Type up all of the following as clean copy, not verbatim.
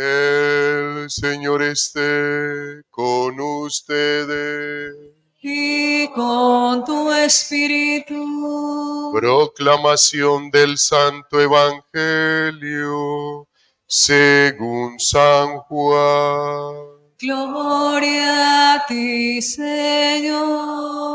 El Señor esté con ustedes. Y con tu espíritu. Proclamación del Santo Evangelio según San Juan. Gloria a ti, Señor.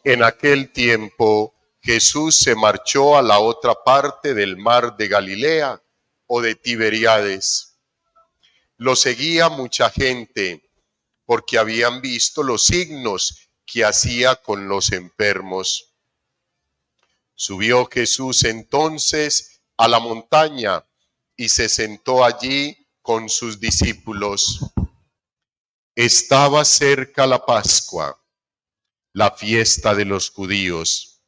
En aquel tiempo Jesús se marchó a la otra parte del mar de Galilea o de Tiberíades. Lo seguía mucha gente porque habían visto los signos que hacía con los enfermos. Subió Jesús entonces a la montaña y se sentó allí con sus discípulos. Estaba cerca la Pascua, la fiesta de los judíos.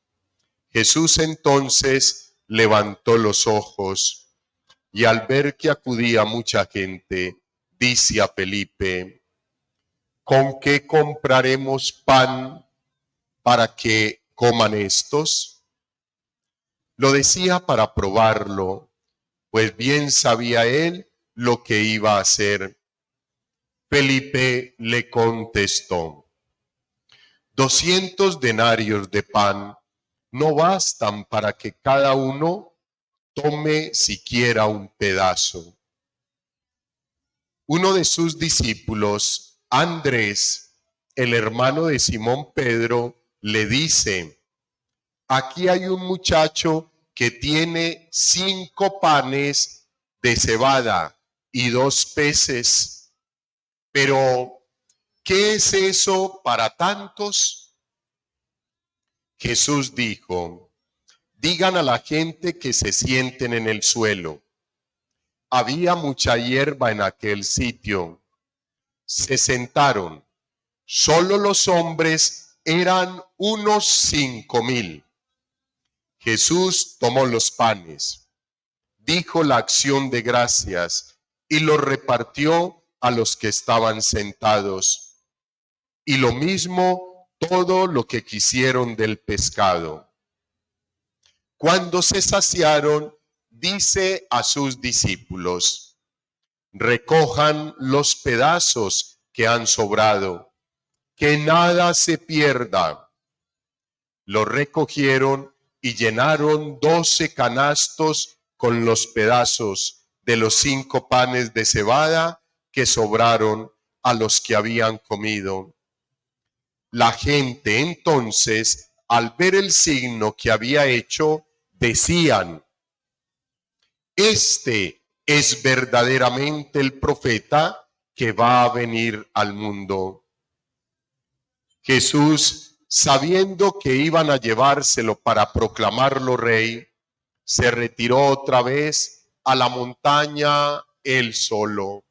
Jesús entonces levantó los ojos y al ver que acudía mucha gente, dice a Felipe: ¿con qué compraremos pan para que coman estos? Lo decía para probarlo, pues bien sabía él lo que iba a hacer. Felipe le contestó: 200 denarios de pan no bastan para que cada uno tome siquiera un pedazo. Uno de sus discípulos, Andrés, el hermano de Simón Pedro, le dice: aquí hay un muchacho que tiene 5 panes de cebada y 2 peces. Pero, ¿qué es eso para tantos? Jesús dijo: digan a la gente que se sienten en el suelo. Había mucha hierba en aquel sitio. Se sentaron. Solo los hombres eran unos 5,000. Jesús tomó los panes, dijo la acción de gracias y los repartió a los que estaban sentados. Y lo mismo todo lo que quisieron del pescado. Cuando se saciaron, dice a sus discípulos: recojan los pedazos que han sobrado, que nada se pierda. Lo recogieron y llenaron 12 canastos con los pedazos de los 5 panes de cebada que sobraron a los que habían comido. La gente entonces, al ver el signo que había hecho, decían: este es verdaderamente el profeta que va a venir al mundo. Jesús, sabiendo que iban a llevárselo para proclamarlo rey, se retiró otra vez a la montaña él solo.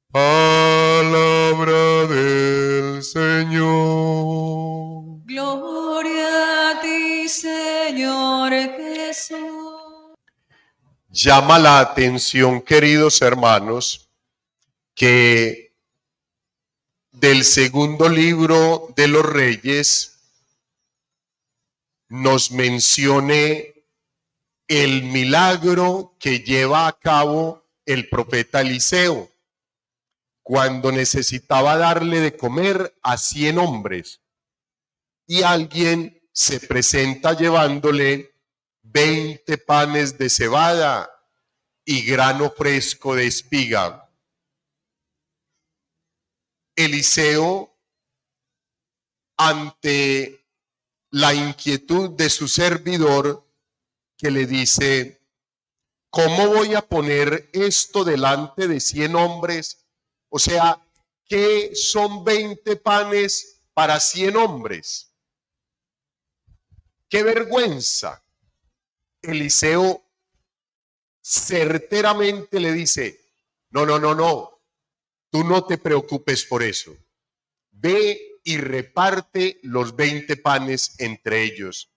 Palabra del Señor. Gloria a ti, Señor Jesús. Llama la atención, queridos hermanos, que del segundo libro de los Reyes nos mencione el milagro que lleva a cabo el profeta Eliseo cuando necesitaba darle de comer a 100 hombres y alguien se presenta llevándole 20 panes de cebada y grano fresco de espiga. Eliseo, ante la inquietud de su servidor, que le dice: ¿cómo voy a poner esto delante de 100 hombres? O sea, ¿qué son 20 panes para 100 hombres? ¡Qué vergüenza! Eliseo certeramente le dice: no, tú no te preocupes por eso. Ve y reparte los 20 panes entre ellos.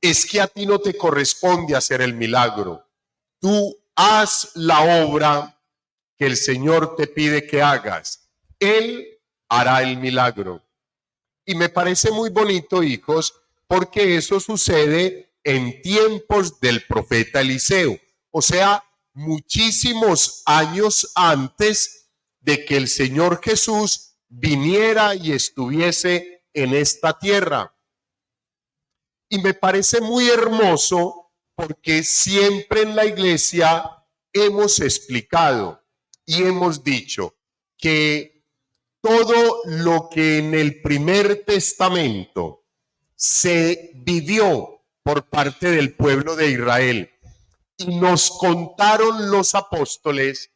Es que a ti no te corresponde hacer el milagro. Tú haz la obra que el Señor te pide que hagas. Él hará el milagro. Y me parece muy bonito, hijos, porque eso sucede en tiempos del profeta Eliseo. O sea, muchísimos años antes de que el Señor Jesús viniera y estuviese en esta tierra. Y me parece muy hermoso porque siempre en la iglesia hemos explicado y hemos dicho que todo lo que en el primer testamento se vivió por parte del pueblo de Israel y nos contaron los apóstoles,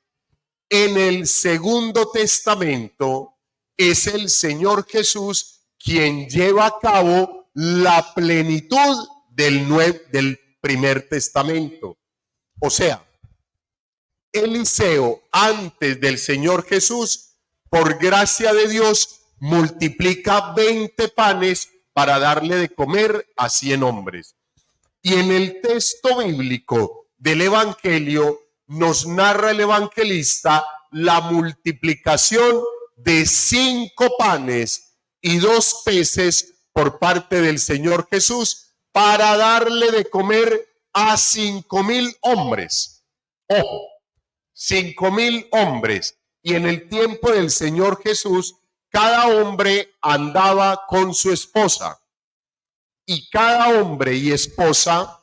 en el segundo testamento es el Señor Jesús quien lleva a cabo la plenitud del primer testamento. O sea, Eliseo, antes del Señor Jesús, por gracia de Dios, multiplica 20 panes para darle de comer a 100 hombres. Y en el texto bíblico del Evangelio nos narra el evangelista la multiplicación de 5 panes y 2 peces por parte del Señor Jesús para darle de comer a 5,000 hombres. Ojo, 5,000 hombres. Y en el tiempo del Señor Jesús, cada hombre andaba con su esposa. Y cada hombre y esposa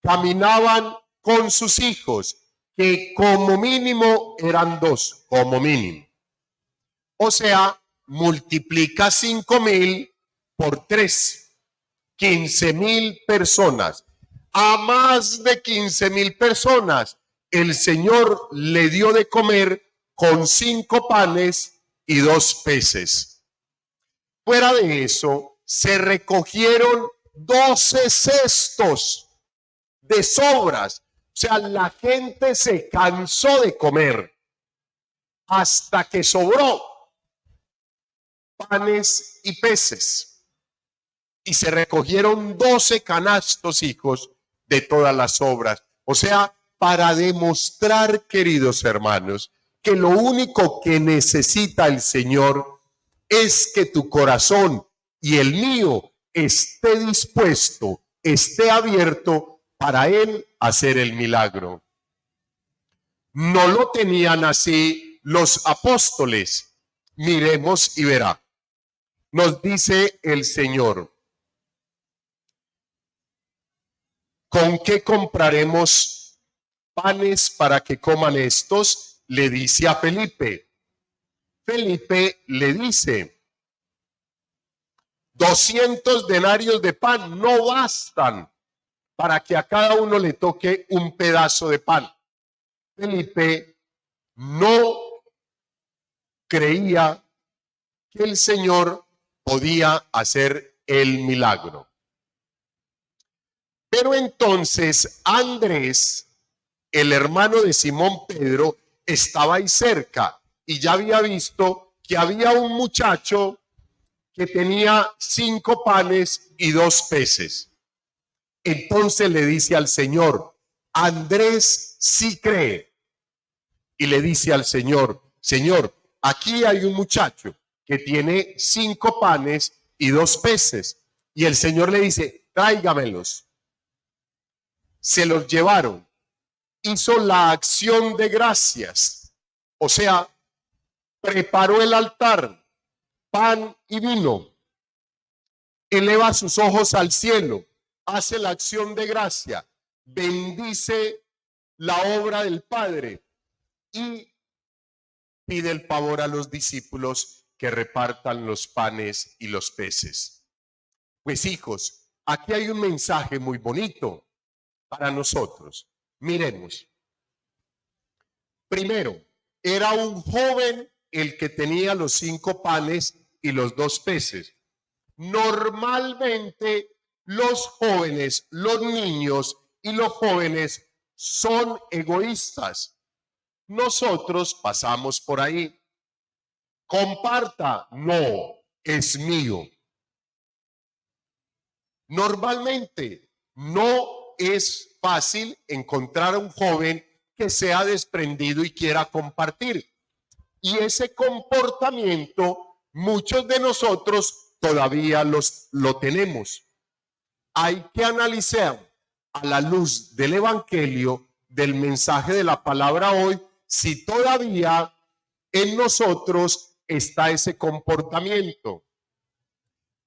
caminaban con sus hijos, que como mínimo eran 2, como mínimo. O sea, multiplica 5,000 por 3, 15,000 personas. A más de 15,000 personas, el Señor le dio de comer con 5 panes y 2 peces. Fuera de eso, se recogieron 12 cestos de sobras. O sea, la gente se cansó de comer hasta que sobró panes y peces. Y se recogieron 12 canastos, hijos, de todas las sobras. O sea, para demostrar, queridos hermanos, que lo único que necesita el Señor es que tu corazón y el mío esté dispuesto, esté abierto para Él hacer el milagro. No lo tenían así los apóstoles. Miremos y verá. Nos dice el Señor: ¿con qué compraremos panes para que coman estos? Le dice a Felipe. Felipe le dice: 200 denarios de pan no bastan para que a cada uno le toque un pedazo de pan. Felipe no creía que el Señor podía hacer el milagro. Pero entonces Andrés, el hermano de Simón Pedro, estaba ahí cerca y ya había visto que había un muchacho que tenía 5 panes y 2 peces. Entonces le dice al Señor: Andrés sí cree. Y le dice al Señor: Señor, aquí hay un muchacho que tiene 5 panes y 2 peces. Y el Señor le dice: tráigamelos. Se los llevaron. Hizo la acción de gracias. O sea, preparó el altar, pan y vino. Eleva sus ojos al cielo, hace la acción de gracia, bendice la obra del Padre y pide el favor a los discípulos que repartan los panes y los peces. Pues hijos, aquí hay un mensaje muy bonito para nosotros. Miremos. Primero, era un joven el que tenía los 5 panes y los 2 peces. Normalmente los jóvenes, los niños y los jóvenes son egoístas. Nosotros pasamos por ahí. Comparta, no, es mío. Normalmente no es fácil encontrar a un joven que sea desprendido y quiera compartir. Y ese comportamiento, muchos de nosotros todavía lo tenemos. Hay que analizar a la luz del Evangelio, del mensaje de la palabra hoy, si todavía en nosotros está ese comportamiento.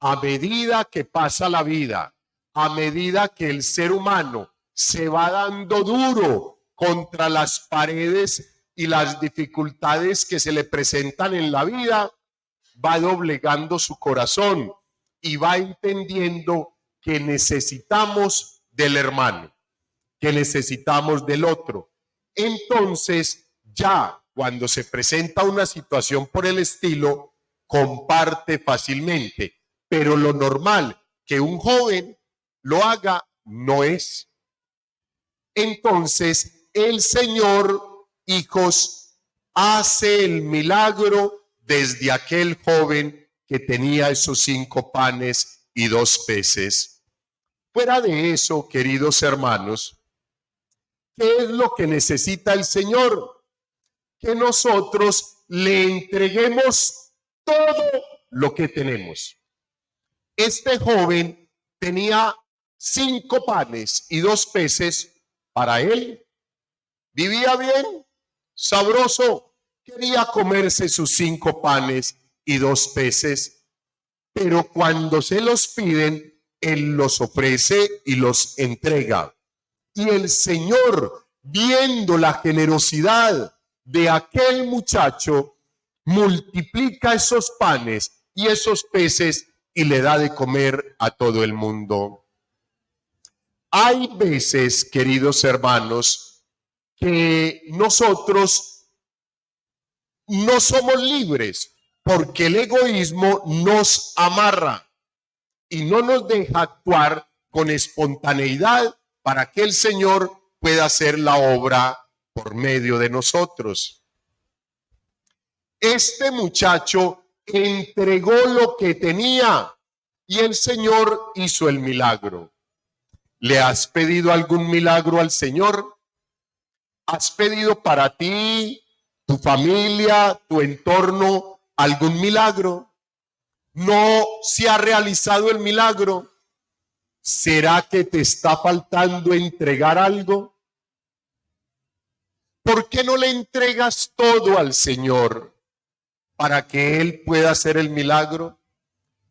A medida que pasa la vida, a medida que el ser humano se va dando duro contra las paredes y las dificultades que se le presentan en la vida, va doblegando su corazón y va entendiendo que necesitamos del hermano, que necesitamos del otro. Entonces, ya cuando se presenta una situación por el estilo, comparte fácilmente, pero lo normal que un joven lo haga no es. Entonces, el Señor, hijos, hace el milagro desde aquel joven que tenía esos 5 panes y 2 peces. Fuera de eso, queridos hermanos, ¿qué es lo que necesita el Señor? Que nosotros le entreguemos todo lo que tenemos. Este joven tenía 5 panes y 2 peces para él. Vivía bien, sabroso, quería comerse sus 5 panes y 2 peces, pero cuando se los piden, él los ofrece y los entrega. Y el Señor, viendo la generosidad de aquel muchacho, multiplica esos panes y esos peces y le da de comer a todo el mundo. Hay veces, queridos hermanos, que nosotros no somos libres porque el egoísmo nos amarra y no nos deja actuar con espontaneidad para que el Señor pueda hacer la obra por medio de nosotros. Este muchacho entregó lo que tenía y el Señor hizo el milagro. ¿Le has pedido algún milagro al Señor? ¿Has pedido para ti, tu familia, tu entorno, algún milagro? ¿No se ha realizado el milagro? ¿Será que te está faltando entregar algo? ¿Por qué no le entregas todo al Señor para que Él pueda hacer el milagro?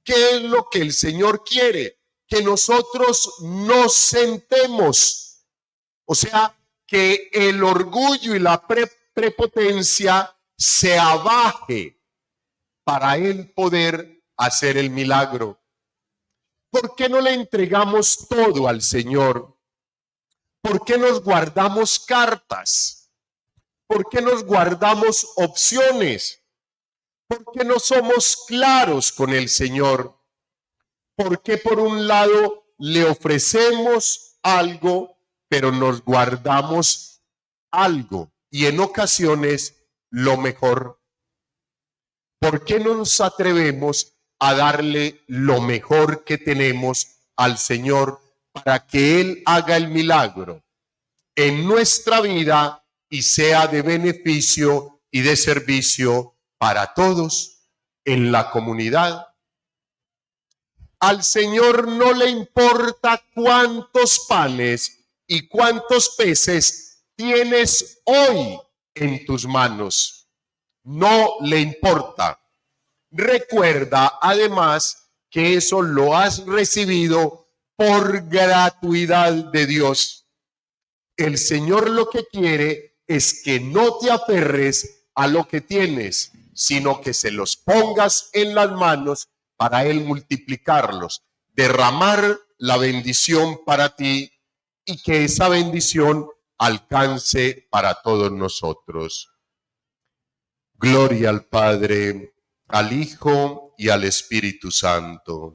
¿Qué es lo que el Señor quiere? Que nosotros nos sentemos. O sea, que el orgullo y la prepotencia se abaje para Él poder hacer el milagro. ¿Por qué no le entregamos todo al Señor? ¿Por qué nos guardamos cartas? ¿Por qué nos guardamos opciones? ¿Por qué no somos claros con el Señor? ¿Por qué por un lado le ofrecemos algo, pero nos guardamos algo y en ocasiones lo mejor? ¿Por qué no nos atrevemos a darle lo mejor que tenemos al Señor para que Él haga el milagro en nuestra vida y sea de beneficio y de servicio para todos en la comunidad? Al Señor no le importa cuántos panes y cuántos peces tienes hoy en tus manos. No le importa. Recuerda además que eso lo has recibido por gratuidad de Dios. El Señor lo que quiere es que no te aferres a lo que tienes, sino que se los pongas en las manos para Él multiplicarlos, derramar la bendición para ti y que esa bendición alcance para todos nosotros. Gloria al Padre, al Hijo y al Espíritu Santo.